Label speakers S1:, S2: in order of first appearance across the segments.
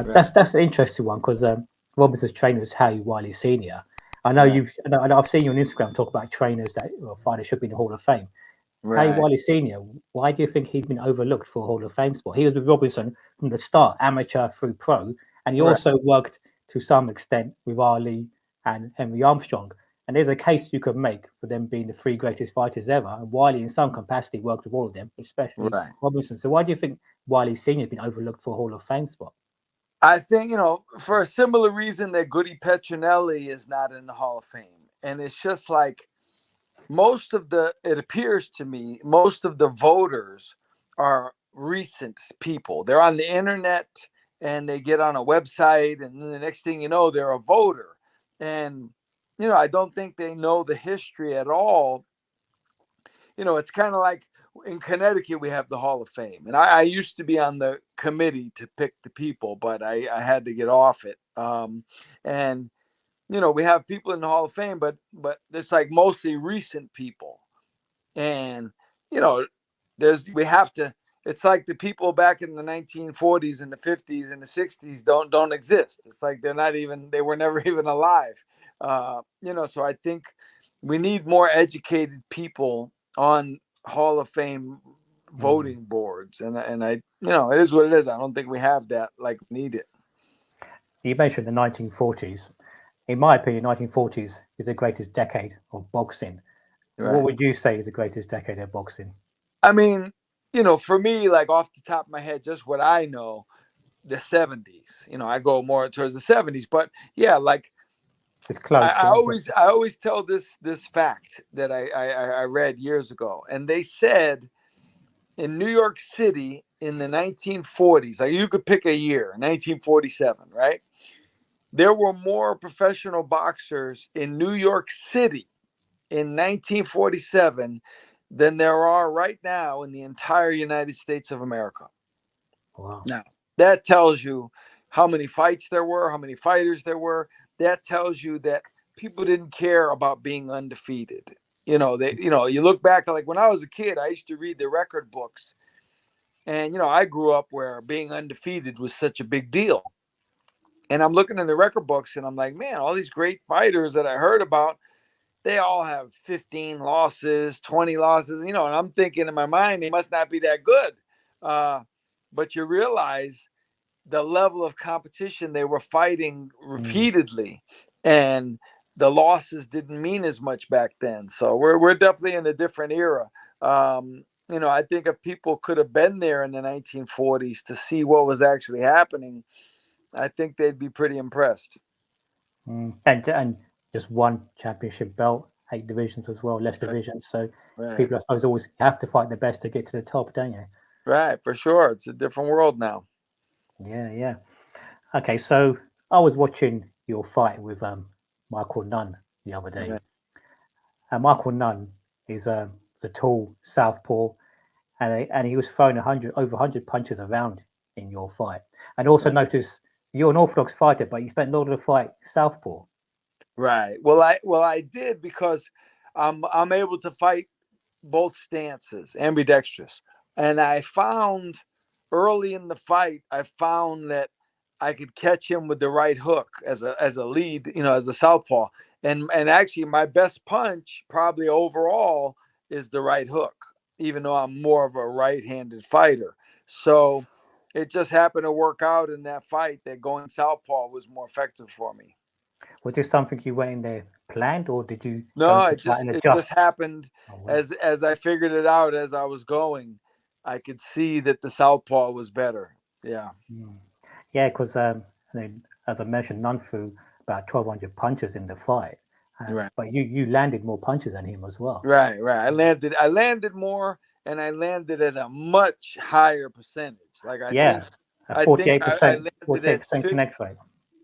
S1: Right.
S2: That's an interesting one because Robinson's trainer is Harry Wiley Senior.
S1: Right.
S2: I know I've seen you on Instagram talk about trainers that fighters should be in the Hall of Fame. Harry
S1: Right.
S2: Wiley Senior, why do you think he's been overlooked for a Hall of Fame spot? He was with Robinson from the start, amateur through pro, and he
S1: Right.
S2: also worked to some extent with Ali and Henry Armstrong. And there's a case you could make for them being the three greatest fighters ever. And Wiley, in some capacity, worked with all of them, especially
S1: Right.
S2: Robinson. So why do you think Wiley Senior has been overlooked for a Hall of Fame spot?
S1: I think, for a similar reason that Goody Petronelli is not in the Hall of Fame. And it's just like it appears to me, most of the voters are recent people. They're on the internet and they get on a website, and then the next thing you know, they're a voter. And, I don't think they know the history at all. It's kind of like in Connecticut, we have the Hall of Fame. And I used to be on the committee to pick the people, but I had to get off it. And we have people in the Hall of Fame, but it's like mostly recent people. And, we have to, it's like the people back in the 1940s and the 50s and the 60s don't exist. It's like they were never even alive. So I think we need more educated people on Hall of Fame voting boards. And I, it is what it is. I don't think we have that like we need it.
S2: You mentioned the 1940s. In my opinion, 1940s is the greatest decade of boxing.
S1: Right.
S2: What would you say is the greatest decade of boxing?
S1: I mean, for me, like off the top of my head, just what I know, the 70s. I go more towards the 70s, but yeah, like
S2: it's close.
S1: I always tell this fact that I read years ago, and they said in New York City in the 1940s, like you could pick a year, 1947, right? There were more professional boxers in New York City in 1947 than there are right now in the entire United States of America.
S2: Wow.
S1: Now, that tells you how many fights there were, how many fighters there were. That tells you that people didn't care about being undefeated. You look back, like when I was a kid, I used to read the record books. And, I grew up where being undefeated was such a big deal. And I'm looking in the record books and I'm like, man, all these great fighters that I heard about, they all have 15 losses, 20 losses, and I'm thinking in my mind, they must not be that good. But you realize the level of competition they were fighting repeatedly, and the losses didn't mean as much back then. So we're definitely in a different era. I think if people could have been there in the 1940s to see what was actually happening, I think they'd be pretty impressed.
S2: And just one championship belt, 8 divisions as well, less divisions. So people, I suppose, always have to fight the best to get to the top, don't you?
S1: Right, for sure. It's a different world now.
S2: Yeah. Okay, so I was watching your fight with Michael Nunn the other day.
S1: Right.
S2: And Michael Nunn is a tall southpaw, and he was throwing over 100 punches around in your fight. And also notice you're an orthodox fighter, but you spent a lot of the fight southpaw.
S1: Right. Well, I did because I'm able to fight both stances, ambidextrous. And I found early in the fight, that I could catch him with the right hook as a lead, as a southpaw. And actually my best punch probably overall is the right hook, even though I'm more of a right-handed fighter. So it just happened to work out in that fight that going southpaw was more effective for me.
S2: Was this something you went in there planned, or did you
S1: No, it just happened
S2: wow.
S1: as I figured it out as I was going. I could see that the southpaw was better. Yeah.
S2: Yeah, because as I mentioned, Nunn threw about 1,200 punches in the fight,
S1: Right.
S2: but you landed more punches than him as well.
S1: Right. I landed more, and I landed at a much higher percentage. Like I think
S2: 48%,
S1: I landed
S2: 48% connect rate.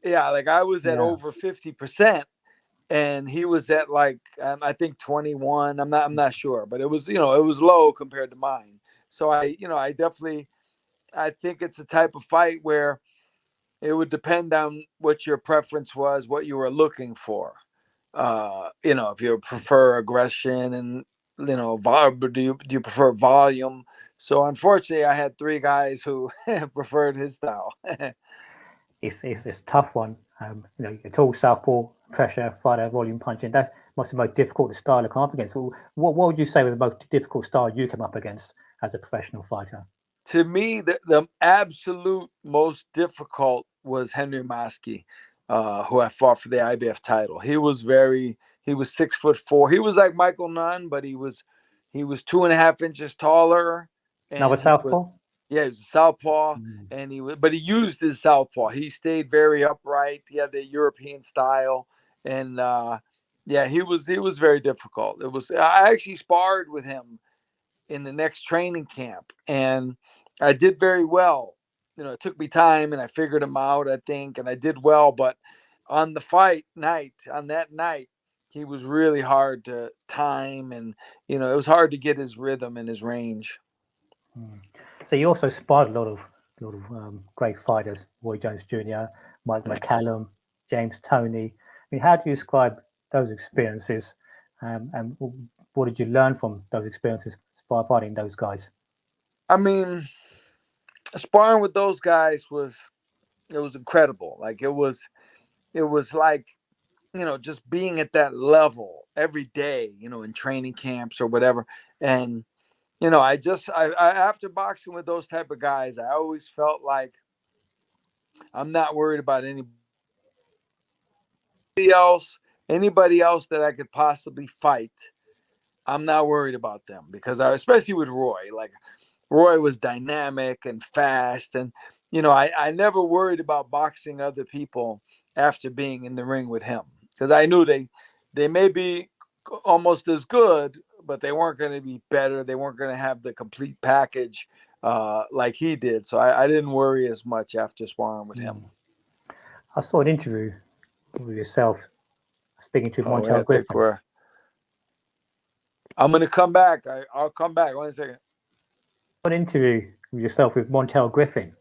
S1: Yeah, like I was at over 50%, and he was at like I think 21. I'm not sure, but it was it was low compared to mine. So I think it's a type of fight where it would depend on what your preference was, what you were looking for. If you prefer aggression and do you prefer volume? So unfortunately, I had 3 guys who preferred his style.
S2: it's tough one. You're tall southpaw, pressure, fighter, volume punching. That's must be the most difficult style to come up against. What would you say was the most difficult style you came up against as a professional fighter?
S1: To me, the absolute most difficult was Henry Maskey, who I fought for the IBF title. He was 6'4". He was like Michael Nunn, but he was 2.5 inches taller,
S2: Another
S1: and
S2: southpaw.
S1: he was a southpaw,
S2: Mm.
S1: and but he used his southpaw. He stayed very upright. He had the European style, and yeah, he was very difficult. I actually sparred with him in the next training camp, and I did very well. It took me time, and I figured him out, I think, and I did well. But on that night, he was really hard to time, and it was hard to get his rhythm and his range.
S2: Mm. So you also sparred a lot of great fighters: Roy Jones Jr., Mike McCallum, James Toney. I mean, how do you describe those experiences, and what did you learn from those experiences fighting those guys?
S1: I mean, sparring with those guys was incredible. Like it was like just being at that level every day, in training camps or whatever. And I after boxing with those type of guys, I always felt like I'm not worried about else, anybody else that I could possibly fight. I'm not worried about them because especially with Roy, like Roy was dynamic and fast, and I never worried about boxing other people after being in the ring with him because I knew they may be almost as good, but they weren't going to be better. They weren't going to have the complete package like he did. So I didn't worry as much after sparring with him.
S2: Mm. I saw an interview with yourself speaking to
S1: Oh,
S2: Montel
S1: I think
S2: Griffin.
S1: I'm going to come back. I'll come back. 1 second.
S2: An interview with yourself with Montel Griffin.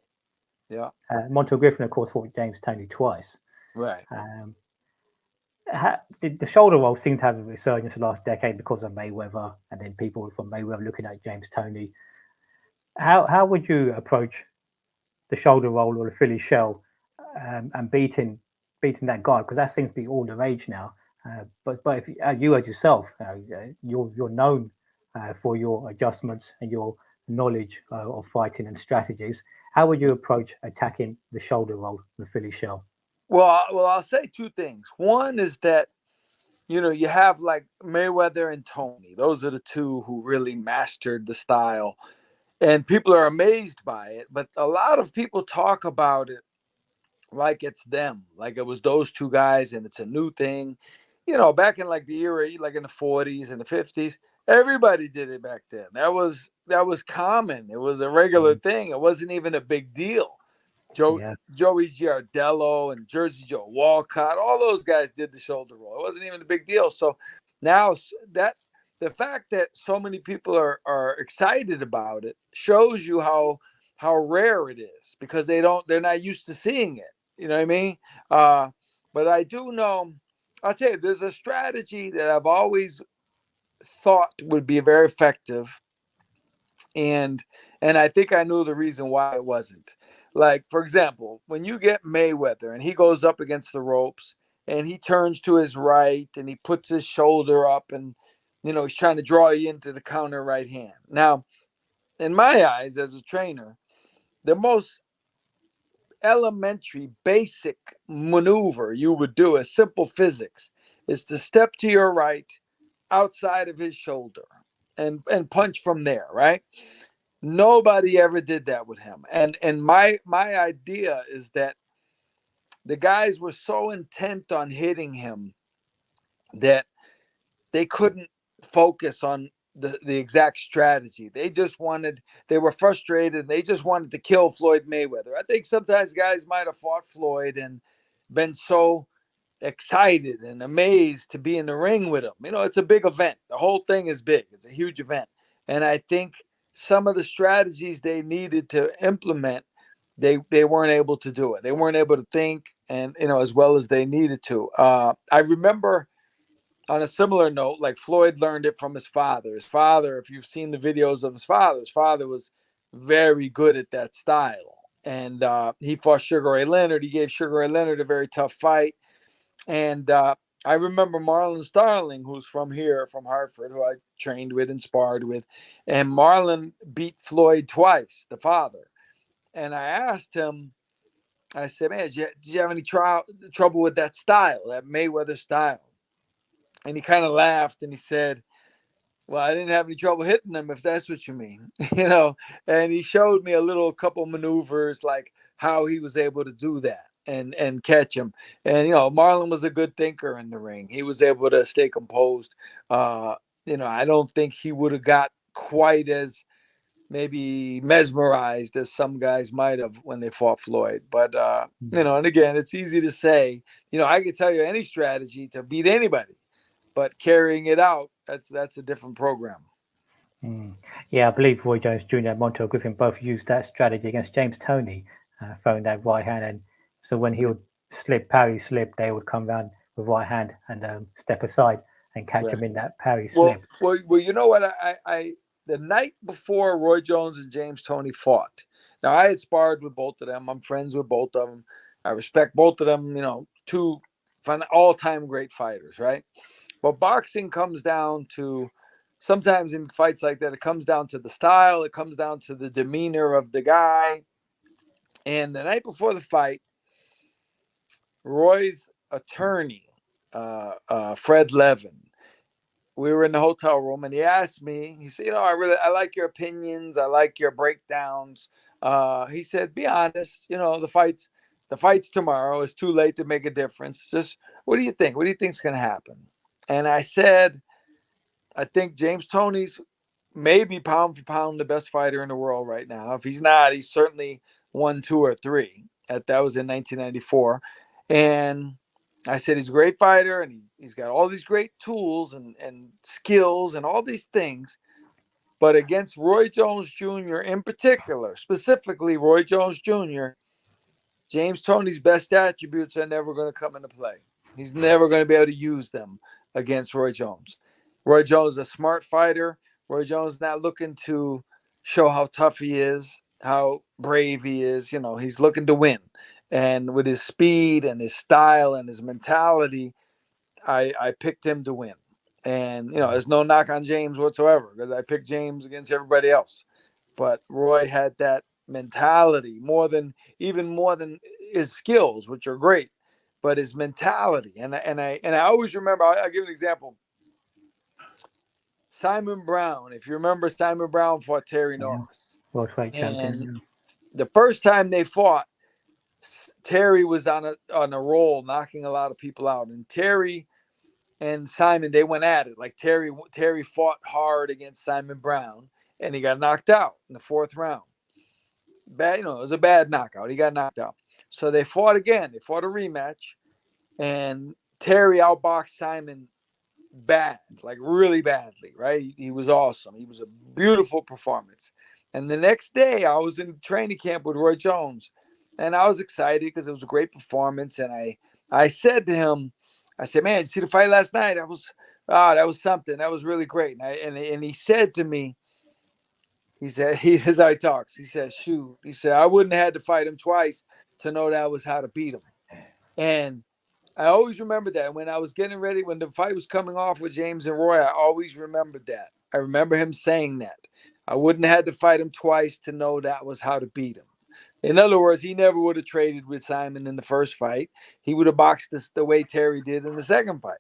S1: Yeah.
S2: Montel Griffin, of course, fought James Toney twice.
S1: Right.
S2: The shoulder roll seemed to have a resurgence the last decade because of Mayweather, and then people from Mayweather looking at James Toney. How would you approach the shoulder roll or the Philly shell, and beating that guy, because that seems to be all the rage now. But if you as yourself, you're known for your adjustments and your knowledge of fighting and strategies. How would you approach attacking the shoulder roll, the Philly shell?
S1: Well, I'll say two things. One is that you have like Mayweather and Tony. Those are the two who really mastered the style, and people are amazed by it. But a lot of people talk about it like it's them, like it was those two guys, and it's a new thing. Back in like the era, like in the 40s and the 50s, everybody did it back then. That was common. It was a regular thing. It wasn't even a big deal.
S2: Yeah,
S1: Joey Giardello and Jersey Joe Walcott, all those guys did the shoulder roll. It wasn't even a big deal. So now that the fact that so many people are excited about it shows you how rare it is because they're not used to seeing it. You know what I mean? But I do know. I'll tell you, there's a strategy that I've always thought would be very effective, and I think I knew the reason why it wasn't. Like, for example, when you get Mayweather and he goes up against the ropes and he turns to his right and he puts his shoulder up, and he's trying to draw you into the counter right hand. Now, in my eyes as a trainer, the most elementary basic maneuver you would do as simple physics is to step to your right outside of his shoulder and punch from there, right? Nobody ever did that with him. And my idea is that the guys were so intent on hitting him that they couldn't focus on the exact strategy. They were frustrated and they just wanted to kill Floyd Mayweather. I think sometimes guys might have fought Floyd and been so excited and amazed to be in the ring with him. It's a big event. The whole thing is big. It's a huge event. And I think some of the strategies they needed to implement, they weren't able to do it. They weren't able to think and as well as they needed to. I remember on a similar note, like Floyd learned it from his father. His father, if you've seen the videos of his father was very good at that style. and he fought Sugar Ray Leonard. He gave Sugar Ray Leonard a very tough fight. And I remember Marlon Starling, who's from here, from Hartford, who I trained with and sparred with. And Marlon beat Floyd twice, the father. And I asked him, I said, man, did you have any trouble with that style, that Mayweather style? And he kind of laughed and he said, well, I didn't have any trouble hitting them, if that's what you mean, And he showed me a couple maneuvers, like how he was able to do that and catch him. And Marlon was a good thinker in the ring. He was able to stay composed. I don't think he would have got quite as maybe mesmerized as some guys might have when they fought Floyd. But and again, it's easy to say. I could tell you any strategy to beat anybody, but carrying it out, that's a different program.
S2: Yeah, I believe Roy Jones Jr. and Montel Griffin both used that strategy against James Toney, throwing that right hand. And so when he would parry slip, they would come down with right hand and step aside and catch him in that parry slip.
S1: Well, you know what? I the night before Roy Jones and James Toney fought. Now I had sparred with both of them. I'm friends with both of them. I respect both of them. Two all-time great fighters, right? But boxing comes down to, sometimes in fights like that, it comes down to the style. It comes down to the demeanor of the guy. And the night before the fight, Roy's attorney, Fred Levin, we were in the hotel room and he asked me, he said, I like your opinions. I like your breakdowns. He said, be honest, the fight's tomorrow. It's too late to make a difference. Just, what do you think? What do you think's going to happen? And I said, I think James Toney's maybe pound for pound the best fighter in the world right now. If he's not, he's certainly 1, 2, or 3. That was in 1994. And I said, he's a great fighter and he's got all these great tools and skills and all these things. But against Roy Jones Jr. in particular, specifically Roy Jones Jr., James Toney's best attributes are never going to come into play. He's never going to be able to use them against Roy Jones. Roy Jones is a smart fighter. Roy Jones is not looking to show how tough he is, how brave he is. He's looking to win. And with his speed and his style and his mentality, I picked him to win. And, there's no knock on James whatsoever because I picked James against everybody else. But Roy had that mentality even more than his skills, which are great, but his mentality. And I always remember, I'll give an example. Simon Brown, if you remember, Simon Brown fought Terry Norris.
S2: World Fight Champion.
S1: And the first time they fought, Terry was on a roll, knocking a lot of people out. And Terry and Simon, they went at it. Like Terry fought hard against Simon Brown, and he got knocked out in the 4th round. Bad, it was a bad knockout. He got knocked out. So they fought again. They fought a rematch, and Terry outboxed Simon bad, like really badly, right? He was awesome. He was a beautiful performance. And the next day, I was in training camp with Roy Jones, and I was excited because it was a great performance. And I said to him, I said, man, did you see the fight last night? That was something. That was really great. And he said to me, he said, as I talks, he said, shoot, he said, I wouldn't have had to fight him twice to know that was how to beat him. And I always remember that when I was getting ready, when the fight was coming off with James and Roy, I always remembered that. I remember him saying that. I wouldn't have had to fight him twice to know that was how to beat him. In other words, he never would have traded with Simon in the first fight. He would have boxed this the way Terry did in the second fight.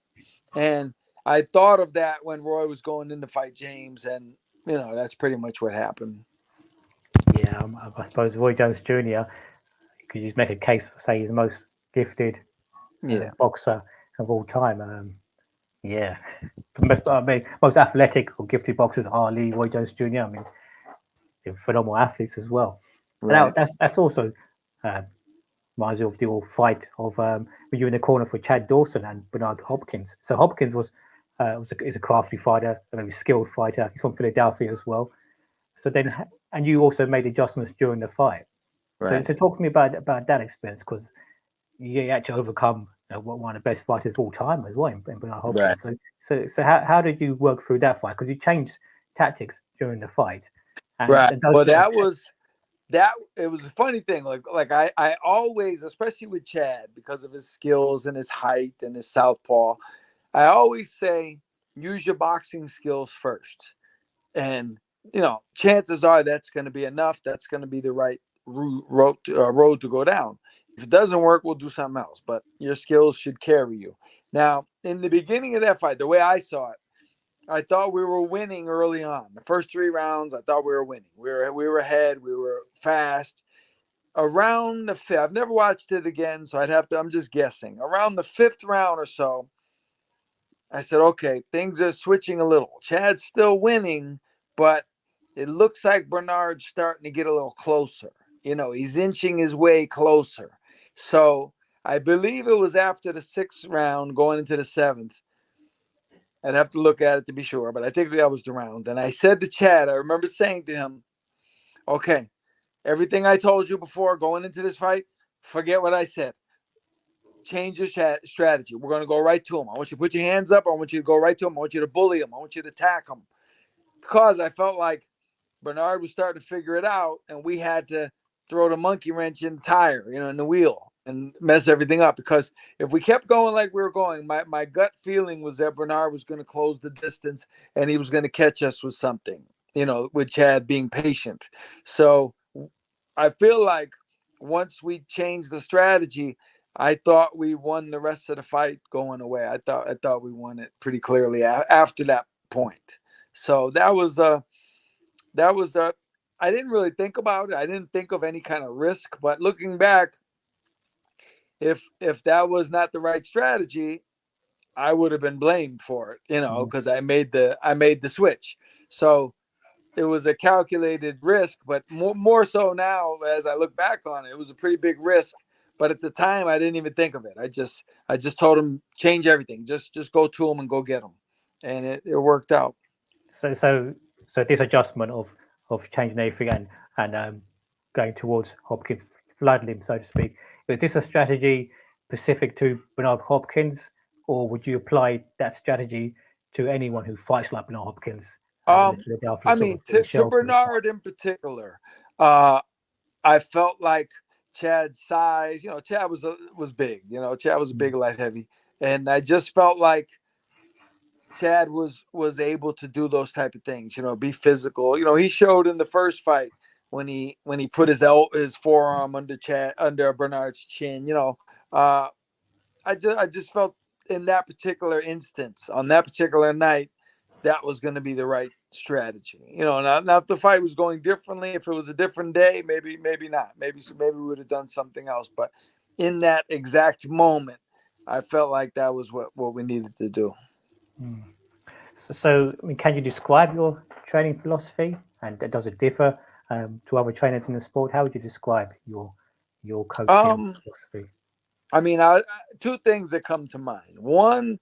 S1: And I thought of that when Roy was going in to fight James, and that's pretty much what happened.
S2: Yeah, I suppose Roy Jones Jr. could you make a case for say he's the most gifted boxer of all time. Yeah, most athletic or gifted boxers are Ali, Roy Jones Jr. I mean, they're phenomenal athletes as well. Right. And that's also reminds me of the old fight of when you were in the corner for Chad Dawson and Bernard Hopkins. So Hopkins is a crafty fighter, a very skilled fighter. He's from Philadelphia as well. So then, and you also made adjustments during the fight. Right. So talk to me about that experience because you had to overcome one of the best fighters of all time as well in Bernard Hopkins. Right. So how did you work through that fight? Because you changed tactics during the fight.
S1: And well, that was that it was a funny thing. I always, especially with Chad, because of his skills and his height and his southpaw, I always say use your boxing skills first, and chances are that's going to be enough. That's going to be the right road to go down. If it doesn't work, we'll do something else. But your skills should carry you. Now, in the beginning of that fight, the way I saw it, I thought we were winning early on. The first 3 rounds, I thought we were winning. We were ahead. We were fast. Around the fifth, I've never watched it again, so I'm just guessing. Around the fifth round or so, I said, okay, things are switching a little. Chad's still winning, but it looks like Bernard's starting to get a little closer. He's inching his way closer. So I believe it was after the sixth round, going into the seventh. I'd have to look at it to be sure, but I think that was the round. And I said to Chad, I remember saying to him, okay, everything I told you before going into this fight, forget what I said. Change your strategy. We're going to go right to him. I want you to put your hands up. I want you to go right to him. I want you to bully him. I want you to attack him. Because I felt like Bernard was starting to figure it out, and we had to throw the monkey wrench in the tire, in the wheel, and mess everything up. Because if we kept going like we were going, my gut feeling was that Bernard was going to close the distance and he was going to catch us with something, with Chad being patient. So I feel like once we changed the strategy, I thought we won the rest of the fight going away. I thought we won it pretty clearly after that point. So that was I didn't really think about it. I didn't think of any kind of risk, but looking back, if that was not the right strategy, I would have been blamed for it, because I made the switch. So it was a calculated risk, but more so now as I look back on it, it was a pretty big risk. But at the time, I didn't even think of it. I just told him change everything, just go to him and go get him, and it worked out.
S2: So this adjustment of changing everything and going towards Hopkins, flooding him, so to speak. Is this a strategy specific to Bernard Hopkins, or would you apply that strategy to anyone who fights like Bernard Hopkins in the Philadelphia
S1: I
S2: sort
S1: mean,
S2: of the
S1: to
S2: shelf?
S1: Bernard in particular, I felt like Chad's size. Chad was big. Chad was a big light heavy, and I just felt like Chad was able to do those type of things. Be physical. He showed in the first fight when he put his forearm under Bernard's chin. I just felt in that particular instance on that particular night that was going to be the right strategy. Now if the fight was going differently, if it was a different day, maybe not. Maybe we would have done something else. But in that exact moment, I felt like that was what we needed to do.
S2: So, I mean, can you describe your training philosophy, and does it differ to other trainers in the sport? How would you describe your coaching philosophy?
S1: I mean, two things that come to mind. One,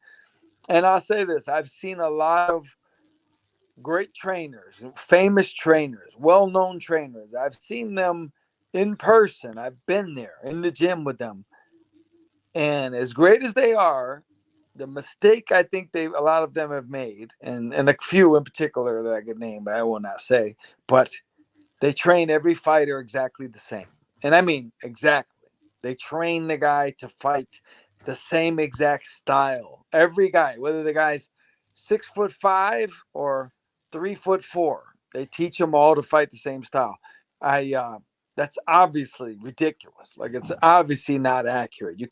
S1: and I'll say this: I've seen a lot of great trainers, famous trainers, well-known trainers. I've seen them in person. I've been there in the gym with them. And as great as they are, the mistake I think a lot of them have made, and a few in particular that I could name, but I will not say, but they train every fighter exactly the same. And I mean exactly. They train the guy to fight the same exact style. Every guy, whether the guy's 6'5" or 3'4", they teach them all to fight the same style. That's obviously ridiculous. Like, it's obviously not accurate. You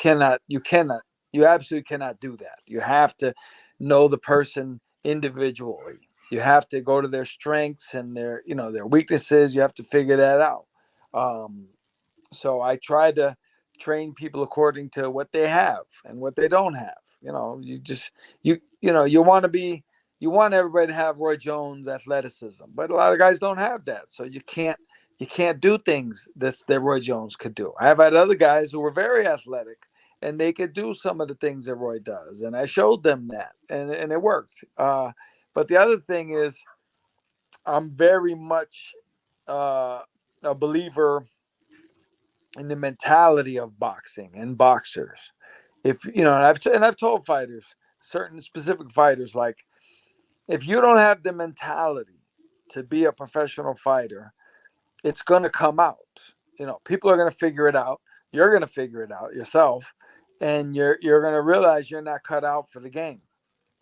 S1: absolutely cannot do that. You have to know the person individually. You have to go to their strengths and their weaknesses. You have to figure that out. So I try to train people according to what they have and what they don't have. You want everybody to have Roy Jones athleticism, but a lot of guys don't have that. So you can't do things that Roy Jones could do. I have had other guys who were very athletic and they could do some of the things that Roy does, and I showed them that, and it worked. But the other thing is, I'm very much a believer in the mentality of boxing and boxers. If and I've told fighters, certain specific fighters, like, if you don't have the mentality to be a professional fighter, it's going to come out. People are going to figure it out. You're going to figure it out yourself, and you're going to realize you're not cut out for the game,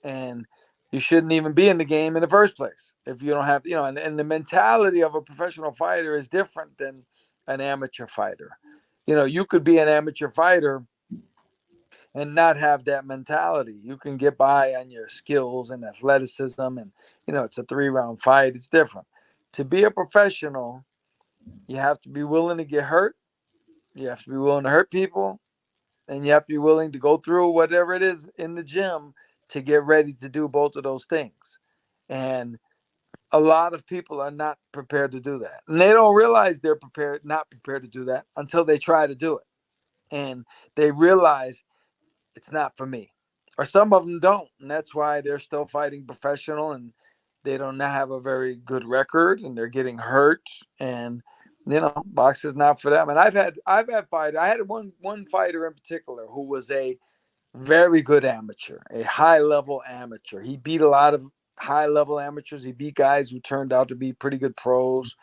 S1: and you shouldn't even be in the game in the first place if you don't have, and the mentality of a professional fighter is different than an amateur fighter. You could be an amateur fighter and not have that mentality. You can get by on your skills and athleticism, and it's a 3-round fight. It's different. To be a professional, you have to be willing to get hurt. You have to be willing to hurt people, and you have to be willing to go through whatever it is in the gym to get ready to do both of those things. And a lot of people are not prepared to do that, and they don't realize they're not prepared to do that until they try to do it, and they realize it's not for me. Or some of them don't, and that's why they're still fighting professional, and they don't have a very good record, and they're getting hurt, and boxing's not for them. And I've had fighters. I had one fighter in particular who was a very good amateur, a high level amateur. He beat a lot of high level amateurs. He beat guys who turned out to be pretty good pros.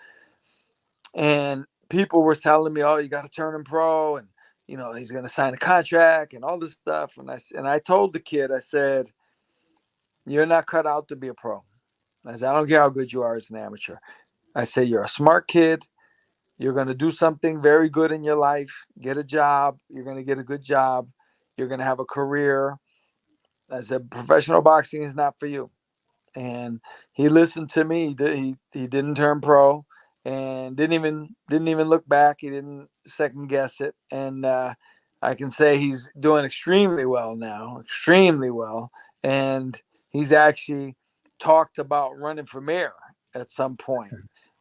S1: And people were telling me, "Oh, you got to turn him pro," and he's going to sign a contract and all this stuff. And I told the kid, I said, "You're not cut out to be a pro." I said, "I don't care how good you are as an amateur." I said, "You're a smart kid. You're going to do something very good in your life. Get a job. You're going to get a good job. You're going to have a career." I said, "Professional boxing is not for you." And he listened to me. He didn't turn pro, and didn't even look back. He didn't second guess it. And I can say he's doing extremely well now, extremely well. And he's actually talked about running for mayor at some point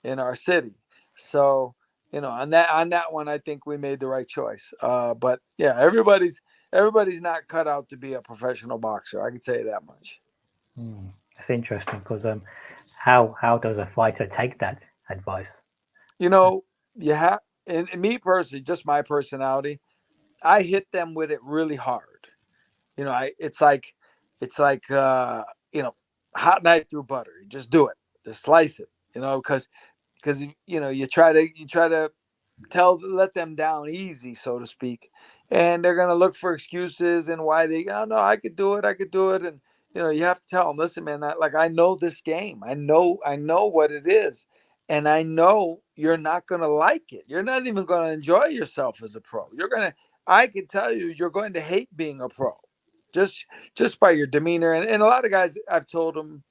S1: in our city. So on that one, I think we made the right choice. But yeah, everybody's not cut out to be a professional boxer. I can tell you that much.
S2: That's interesting because how does a fighter take that advice?
S1: You have, and me personally, just my personality, I hit them with it really hard. It's like hot knife through butter. You just do it, just slice it. Because you try to let them down easy, so to speak, and they're gonna look for excuses and why oh no, I could do it, and you have to tell them, listen, man, I know this game, I know what it is, and I know you're not gonna like it. You're not even gonna enjoy yourself as a pro. I can tell you're going to hate being a pro, just by your demeanor, and a lot of guys I've told them.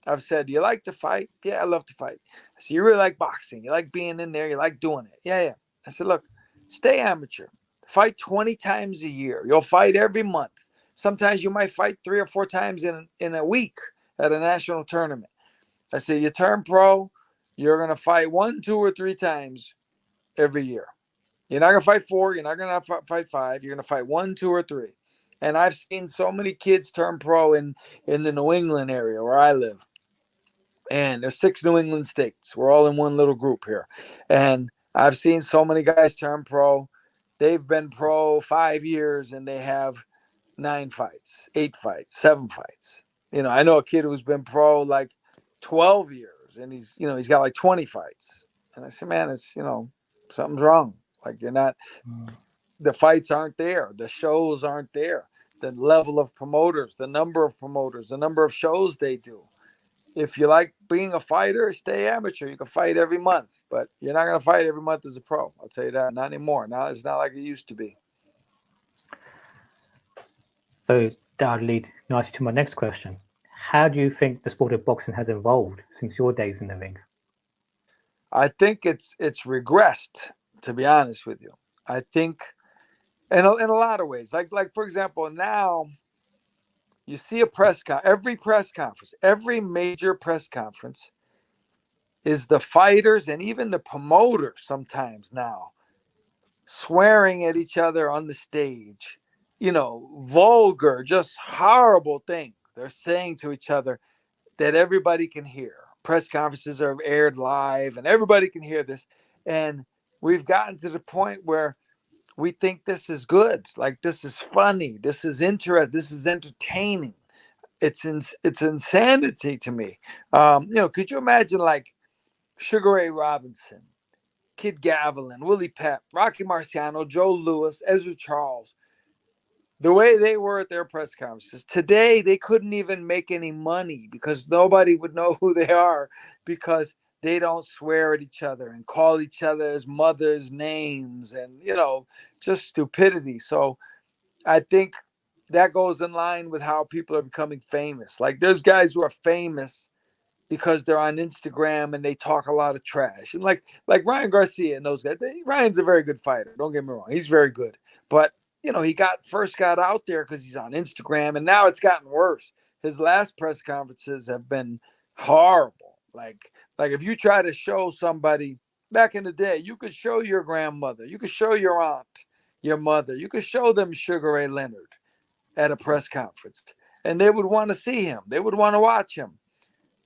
S1: I've said, "You like to fight?" "Yeah, I love to fight." I said, "You really like boxing? You like being in there? You like doing it?" "Yeah, yeah." I said, "Look, stay amateur. Fight 20 times a year. You'll fight every month. Sometimes you might fight 3 or 4 times in a week at a national tournament." I said, "You turn pro, you're going to fight 1, 2, or 3 times every year. You're not going to fight 4. You're not going to fight 5. You're going to fight 1, 2, or 3." And I've seen so many kids turn pro in the New England area where I live. And there's 6 New England states. We're all in one little group here. And I've seen so many guys turn pro. They've been pro 5 years and they have 9 fights, 8 fights, 7 fights. I know a kid who's been pro like 12 years and he's got like 20 fights. And I said, "Man, it's, something's wrong. Like you're not, the fights aren't there. The shows aren't there. The level of promoters, the number of shows they do. If you like being a fighter, stay amateur. You can fight every month, but you're not going to fight every month as a pro. I'll tell you that. Not anymore. Now it's not like it used to be."
S2: So that would lead nicely to my next question. How do you think the sport of boxing has evolved since your days in the ring?
S1: I think it's regressed, to be honest with you. I think in a lot of ways, like for example, now you see every press conference, every major press conference is the fighters and even the promoters sometimes now swearing at each other on the stage, vulgar, just horrible things they're saying to each other that everybody can hear. Press conferences are aired live and everybody can hear this. And we've gotten to the point where we think this is good. Like, this is funny. This is interesting. This is entertaining. It's insanity to me. Could you imagine like Sugar Ray Robinson Kid Gavilan, Willie Pep, Rocky Marciano, Joe Louis, Ezra Charles, the way they were at their press conferences today, they couldn't even make any money because nobody would know who they are because they don't swear at each other and call each other's mothers names and, just stupidity. So I think that goes in line with how people are becoming famous. Like there's guys who are famous because they're on Instagram and they talk a lot of trash. And like Ryan Garcia and those guys, Ryan's a very good fighter. Don't get me wrong, he's very good. But he first got out there because he's on Instagram, and now it's gotten worse. His last press conferences have been horrible. Like if you try to show somebody back in the day, you could show your grandmother, you could show your aunt, your mother, you could show them Sugar Ray Leonard at a press conference, and they would want to see him. They would want to watch him.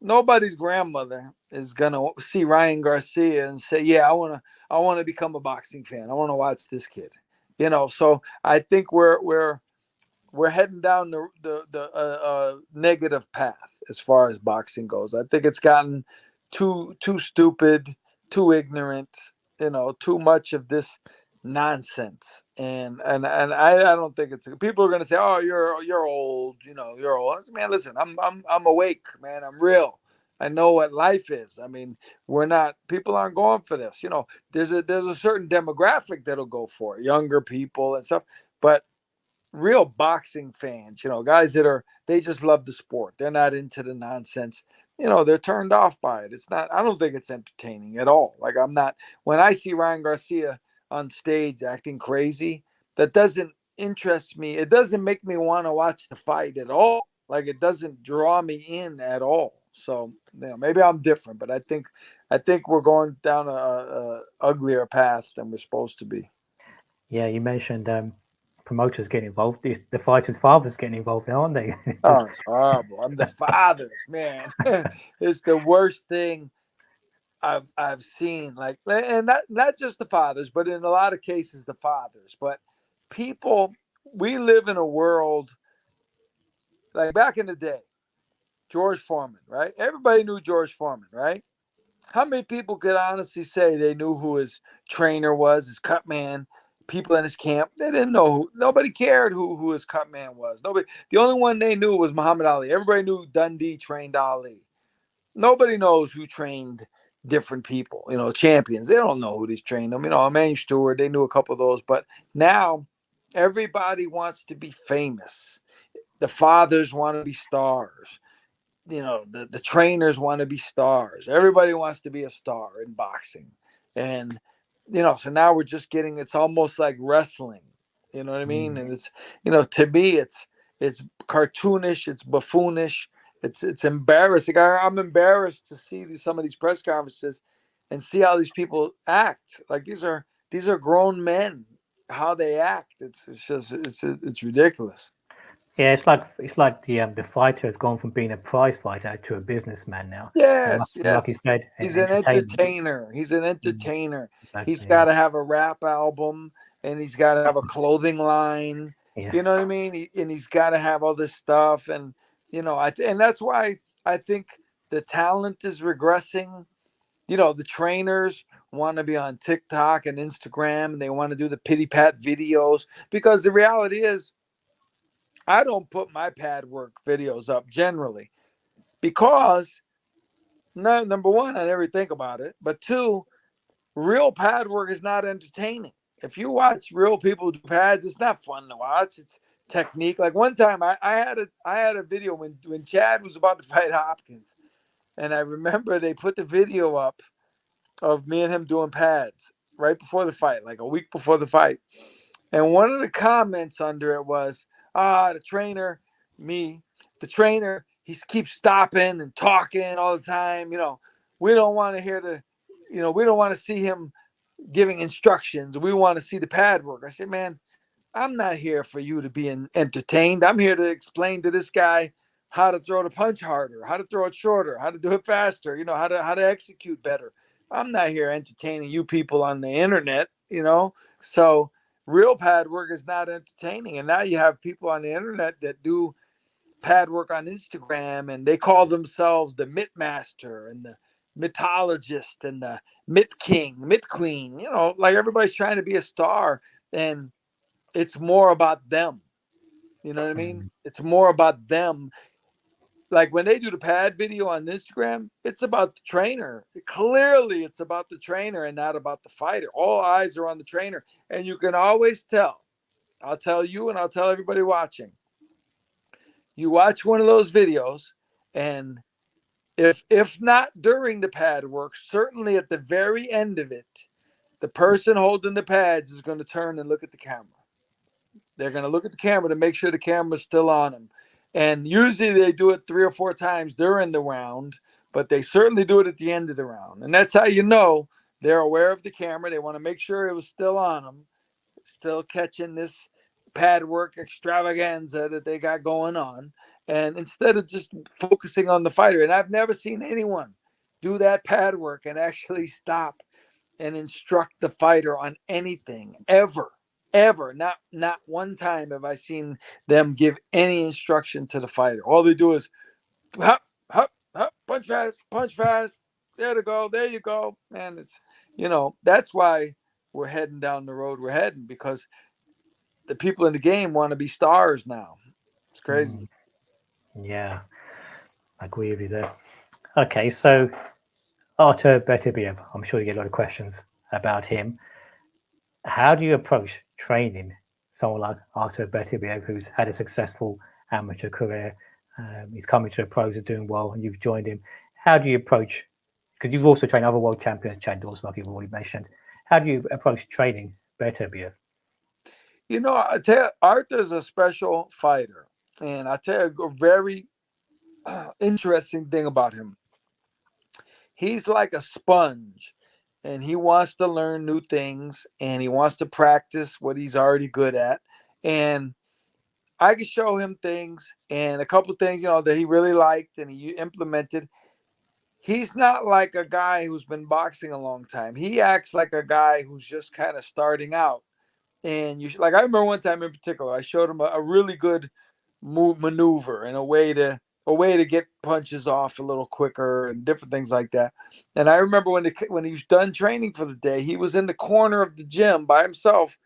S1: Nobody's grandmother is gonna see Ryan Garcia and say, "Yeah, I wanna become a boxing fan. I want to watch this kid." So I think we're heading down the negative path as far as boxing goes. I think it's gotten too stupid, too ignorant. Too much of this nonsense, and I don't think it's. People are gonna say, "Oh, you're old. You're old." I say, man, listen, I'm awake, man. I'm real. I know what life is. I mean, we're not. People aren't going for this. There's a certain demographic that'll go for it, younger people and stuff, but real boxing fans, guys they just love the sport. They're not into the nonsense. They're turned off by it. It's not, I don't think it's entertaining at all. Like I'm not, when I see Ryan Garcia on stage acting crazy, that doesn't interest me. It doesn't make me want to watch the fight at all. Like it doesn't draw me in at all. So, maybe I'm different, but I think we're going down a uglier path than we're supposed to be.
S2: Yeah, you mentioned promoters getting involved. The fighters' fathers getting involved now, aren't they?
S1: Oh, it's horrible. I'm the fathers, man. It's the worst thing I've seen. Like, and not just the fathers, but in a lot of cases the fathers. But people, we live in a world like back in the day. George Foreman, right? Everybody knew George Foreman, right? How many people could honestly say they knew who his trainer was, his cut man, people in his camp? They didn't know nobody cared who his cut man was. Nobody, the only one they knew was Muhammad Ali. Everybody knew Dundee trained Ali. Nobody knows who trained different people, champions. They don't know who these trained them. Emanuel Stewart, they knew a couple of those, but now everybody wants to be famous. The fathers want to be stars. The trainers want to be stars. Everybody wants to be a star in boxing. And so now we're just getting, it's almost like wrestling. You know what I mean?
S2: Mm.
S1: And it's, to me it's cartoonish, it's buffoonish, it's embarrassing. I'm embarrassed to see some of these press conferences and see how these people act. Like these are grown men, how they act. It's just it's ridiculous.
S2: Yeah, it's like the fighter has gone from being a prize fighter to a businessman now,
S1: Yes,
S2: and like you
S1: yes.
S2: said,
S1: He's an
S2: entertainment.
S1: entertainer. He's an
S2: Mm,
S1: entertainer. He's
S2: exactly.
S1: got to have a rap album, and he's got to have a clothing line.
S2: Yeah.
S1: You know what I mean? And he's got to have all this stuff, and and that's why I think the talent is regressing. The trainers want to be on TikTok and Instagram, and they want to do the pity pat videos because the reality is, I don't put my pad work videos up generally because no, number one, I never think about it. But two, real pad work is not entertaining. If you watch real people do pads, it's not fun to watch. It's technique. Like one time I had a video when Chad was about to fight Hopkins. And I remember they put the video up of me and him doing pads right before the fight, like a week before the fight. And one of the comments under it was, the trainer, me, the trainer, he keeps stopping and talking all the time. We don't want to hear we don't want to see him giving instructions. We want to see the pad work. I said, man, I'm not here for you to be entertained. I'm here to explain to this guy how to throw the punch harder, how to throw it shorter, how to do it faster, how to execute better. I'm not here entertaining you people on the internet. So real pad work is not entertaining. And now you have people on the internet that do pad work on Instagram and they call themselves the mitt master and mythologist and the myth king, myth queen. You know, like everybody's trying to be a star, and it's more about them. You know what I mean? It's more about them. Like when they do the pad video on Instagram, it's about the trainer. Clearly, it's about the trainer and not about the fighter. All eyes are on the trainer, and you can always tell. I'll tell you, and I'll tell everybody watching. You watch one of those videos, and if not during the pad work, certainly at the very end of it, the person holding the pads is going to turn and look at the camera. They're going to look at the camera to make sure the camera's still on them. And usually they do it 3 or 4 times during the round, but they certainly do it at the end of the round. And that's how you know they're aware of the camera. They want to make sure it was still on them, still catching this pad work extravaganza that they got going on. And instead of just focusing on the fighter, and I've never seen anyone do that pad work and actually stop and instruct the fighter on anything ever. Ever, not one time have I seen them give any instruction to the fighter. All they do is hop, hop, hop, punch fast. There to go, there you go. Man, it's that's why we're heading down the road we're heading, because the people in the game want to be stars now. It's crazy.
S2: Yeah, I agree with you there. Okay, so Artur Beterbiev, I'm sure you get a lot of questions about him. How do you approach training someone like Artur Beterbiev, who's had a successful amateur career? He's coming to the pros and doing well, and you've joined him. How do you approach? Because you've also trained other world champions, Chad Dawson, like you've already mentioned. How do you approach training Beterbiev?
S1: I tell you, Arthur's a special fighter, and I tell you a very interesting thing about him. He's like a sponge, and he wants to learn new things, and he wants to practice what he's already good at. And I could show him things, and a couple of things, that he really liked and he implemented. He's not like a guy who's been boxing a long time. He acts like a guy who's just kind of starting out. And like I remember one time in particular, I showed him a really good maneuver and a way to get punches off a little quicker and different things like that. And I remember when he was done training for the day, he was in the corner of the gym by himself,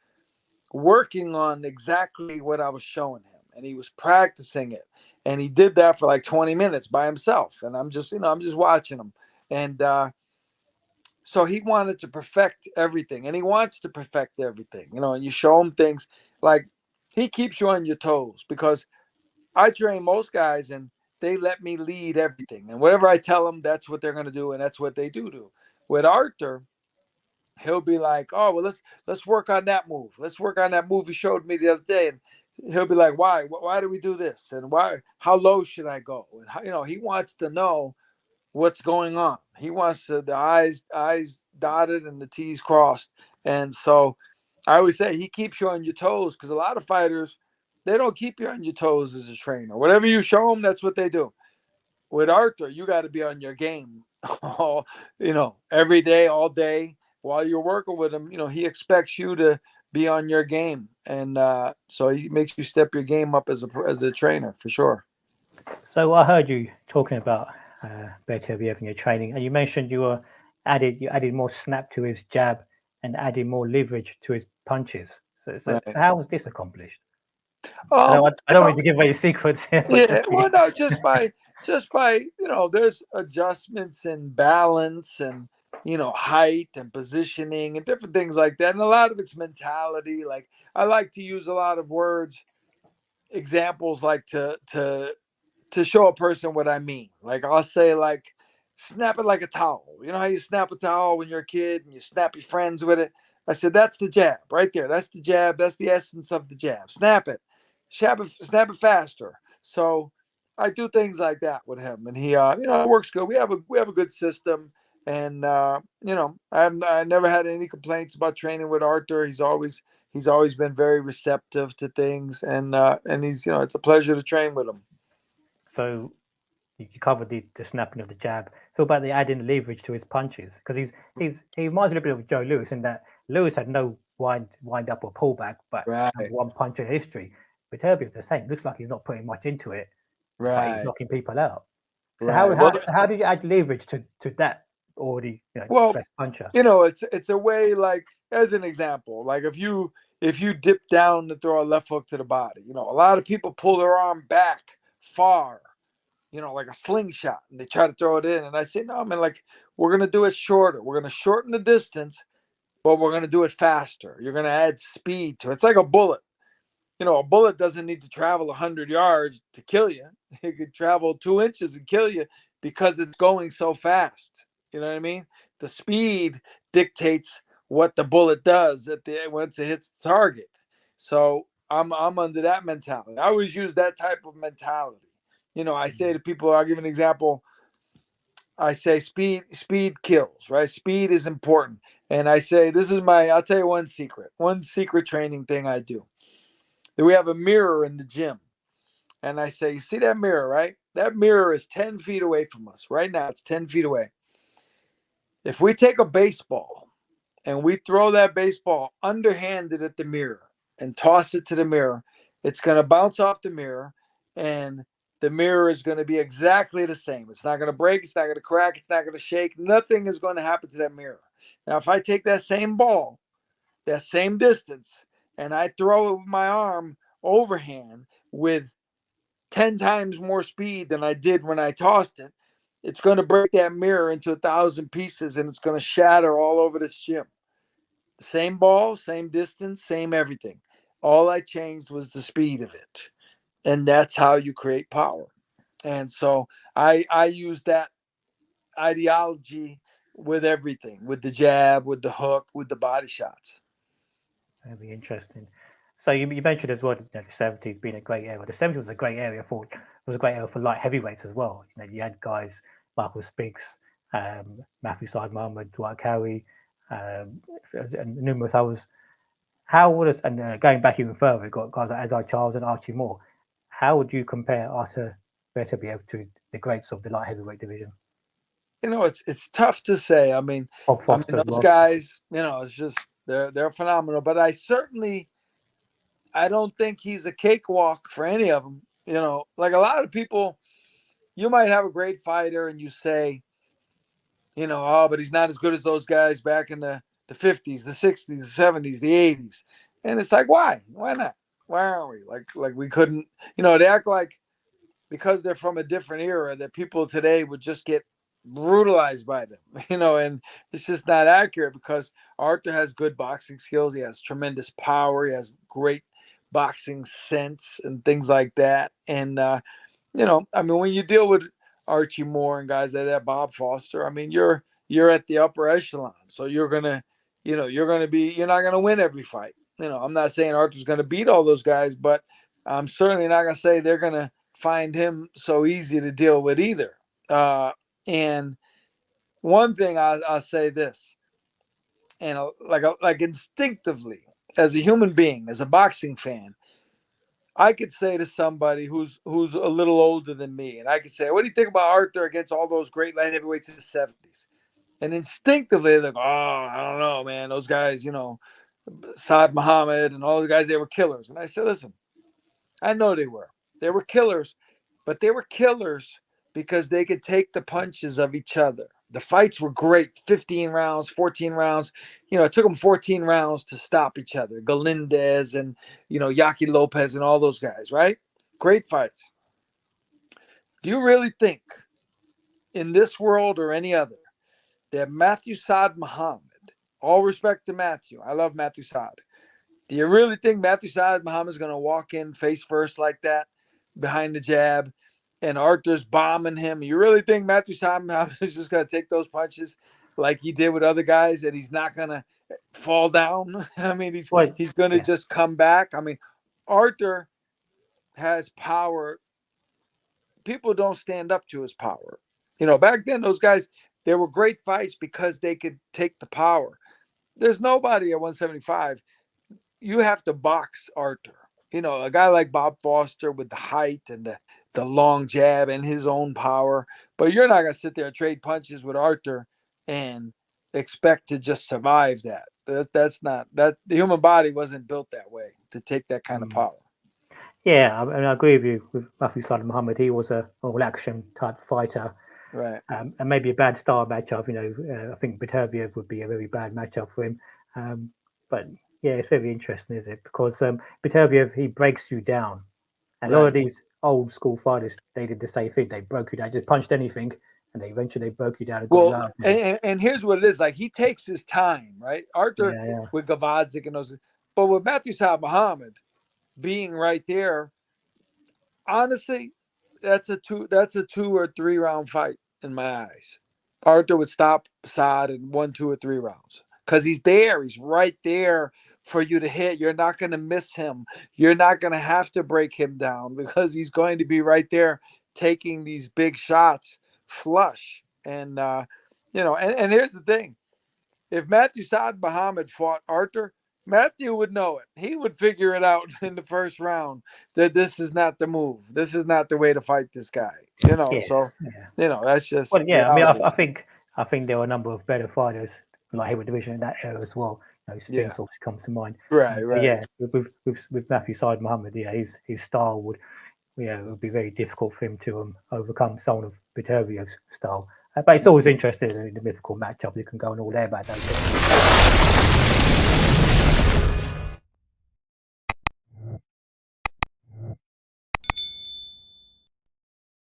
S1: working on exactly what I was showing him, and he was practicing it. And he did that for like 20 minutes by himself. And I'm just watching him. And so he wanted to perfect everything, and he wants to perfect everything, and you show him things like he keeps you on your toes, because I train most guys and they let me lead everything. And whatever I tell them, that's what they're going to do. And that's what they do. With Artur, he'll be like, oh, well, let's work on that move. Let's work on that move you showed me the other day. And he'll be like, why do we do this? And how low should I go? And he wants to know what's going on. He wants the I's dotted and the T's crossed. And so I always say he keeps you on your toes, because a lot of fighters, they don't keep you on your toes as a trainer. Whatever you show them, that's what they do. With Artur, you got to be on your game, every day, all day. While you're working with him, he expects you to be on your game. And so he makes you step your game up as a trainer, for sure.
S2: So I heard you talking about Beterbiev in your training, and you mentioned you added more snap to his jab and added more leverage to his punches. So
S1: Right.
S2: how was this accomplished?
S1: Um,
S2: I don't want to give away your secrets here.
S1: yeah, well, no, just by there's adjustments and balance and height and positioning and different things like that, and a lot of it's mentality. Like I like to use a lot of words, examples, like to show a person what I mean. Like I'll say, like, snap it like a towel. You know how you snap a towel when you're a kid and you snap your friends with it? I said, that's the jab right there. That's the jab. That's the essence of the jab. Snap it. Snap it faster. So I do things like that with him, and he, it works good. We have a good system, and I never had any complaints about training with Artur. He's always been very receptive to things, and he's it's a pleasure to train with him.
S2: So you covered the snapping of the jab. So about the adding leverage to his punches, because he reminds me a bit of Joe Lewis in that Lewis had no wind up or pullback, but
S1: Right.
S2: one punch in history. But Herbiev's the same. Looks like he's not putting much into it, but he's
S1: Right.
S2: knocking people out. So
S1: Right. Well,
S2: how did you add leverage to that already,
S1: Well,
S2: best puncher.
S1: it's a way, like, as an example, like if you dip down to throw a left hook to the body, a lot of people pull their arm back far, like a slingshot, and they try to throw it in. And I say, no, man, like, we're gonna do it shorter. We're gonna shorten the distance, but we're gonna do it faster. You're gonna add speed to it. It's like a bullet. A bullet doesn't need to travel 100 yards to kill you. It could travel 2 inches and kill you because it's going so fast. You know what I mean? The speed dictates what the bullet does once it hits the target. So I'm under that mentality. I always use that type of mentality. I say to people, I'll give an example. I say speed kills, right? Speed is important. And I say, I'll tell you one secret training thing I do. We have a mirror in the gym. And I say, you see that mirror, right? That mirror is 10 feet away from us. Right now, it's 10 feet away. If we take a baseball and we throw that baseball underhanded at the mirror and toss it to the mirror, it's going to bounce off the mirror, and the mirror is going to be exactly the same. It's not going to break. It's not going to crack. It's not going to shake. Nothing is going to happen to that mirror. Now, if I take that same ball, that same distance, and I throw it with my arm overhand with 10 times more speed than I did when I tossed it, it's going to break that mirror into 1,000 pieces, and it's going to shatter all over this gym. Same ball, same distance, same everything. All I changed was the speed of it. And that's how you create power. And so I use that ideology with everything, with the jab, with the hook, with the body shots.
S2: That'd be interesting. So you mentioned as well, the 70s being a great era. The 70s was a great area for light heavyweights as well. You had guys Michael Spiggs, Matthew Saad Muhammad, Dwight Cowie, and numerous others. How would us, and going back even further, we've got guys like Azar Charles and Archie Moore. How would you compare Artur Beterbiev to the greats of the light heavyweight division?
S1: It's tough to say. I mean those guys, it's just they're phenomenal. But I don't think he's a cakewalk for any of them. Like a lot of people, you might have a great fighter and you say, oh, but he's not as good as those guys back in the 50s, the 60s, the 70s, the 80s. And it's like, why? Why not? Why aren't we? Like we couldn't, they act like because they're from a different era that people today would just get brutalized by them, and it's just not accurate because Arthur has good boxing skills. He has tremendous power. He has great boxing sense and things like that. And, when you deal with Archie Moore and guys like that, Bob Foster, you're at the upper echelon. So you're not going to win every fight. I'm not saying Arthur's going to beat all those guys, but I'm certainly not going to say they're going to find him so easy to deal with either. And one thing I'll say this, and like instinctively, as a human being, as a boxing fan, I could say to somebody who's a little older than me, and I could say, "What do you think about Arthur against all those great light heavyweights in the '70s?" And instinctively, they're like, "Oh, I don't know, man. Those guys, Saad Muhammad and all the guys, they were killers." And I said, "Listen, I know they were. They were killers, but they were killers because they could take the punches of each other. The fights were great, 15 rounds, 14 rounds. It took them 14 rounds to stop each other. Galindez and, Yaki Lopez and all those guys, right? Great fights. Do you really think in this world or any other that Matthew Saad Muhammad, all respect to Matthew, I love Matthew Saad. Do you really think Matthew Saad Muhammad is going to walk in face first like that behind the jab and Arthur's bombing him? You really think Matthew Saad Muhammad is just going to take those punches like he did with other guys and he's not going to fall down? He's going to just come back. Arthur has power. People don't stand up to his power. Back then, those guys, they were great fights because they could take the power. There's nobody at 175. You have to box Arthur. A guy like Bob Foster with the height and the long jab and his own power. But you're not going to sit there and trade punches with Arthur and expect to just survive that. That's not that. The human body wasn't built that way to take that kind of power.
S2: Yeah, I agree with you with Matthew Saad Muhammad. He was a all-action type fighter.
S1: Right.
S2: And maybe a bad style matchup. I think Beterbiev would be a very bad matchup for him. But yeah, it's very interesting, is it? Because Beterbiev, he breaks you down. And a lot of
S1: Right.
S2: these old school fighters, they did the same thing. They broke you down, just punched anything, and they broke you down and got you
S1: Well,
S2: out there.
S1: and here's what it is. Like, he takes his time, right? Artur
S2: Yeah, yeah,
S1: with Gavadzik and those, but with Matthew Saad Muhammad being right there, honestly, that's a 2 or 3 round fight in my eyes. Arthur would stop Saad in 1, 2, or 3 rounds because he's there. He's right there for you to hit. You're not going to miss him. You're not going to have to break him down because he's going to be right there taking these big shots flush. And here's the thing: if Matthew Saad Muhammad fought Arthur, Matthew would know it. He would figure it out in the first round that this is not the move. This is not the way to fight this guy.
S2: yeah,
S1: So
S2: yeah.
S1: that's just
S2: Well, yeah. I mean,
S1: reality.
S2: I think there were a number of better fighters like heavyweight division in that era as well.
S1: Yeah.
S2: Spinks obviously comes to mind.
S1: Right.
S2: But
S1: Right.
S2: yeah, with Matthew Saad Muhammad, yeah, his style would, it would be very difficult for him to overcome someone of Beterbiev's style. But it's always interesting in the mythical matchup. You can go on all day about those.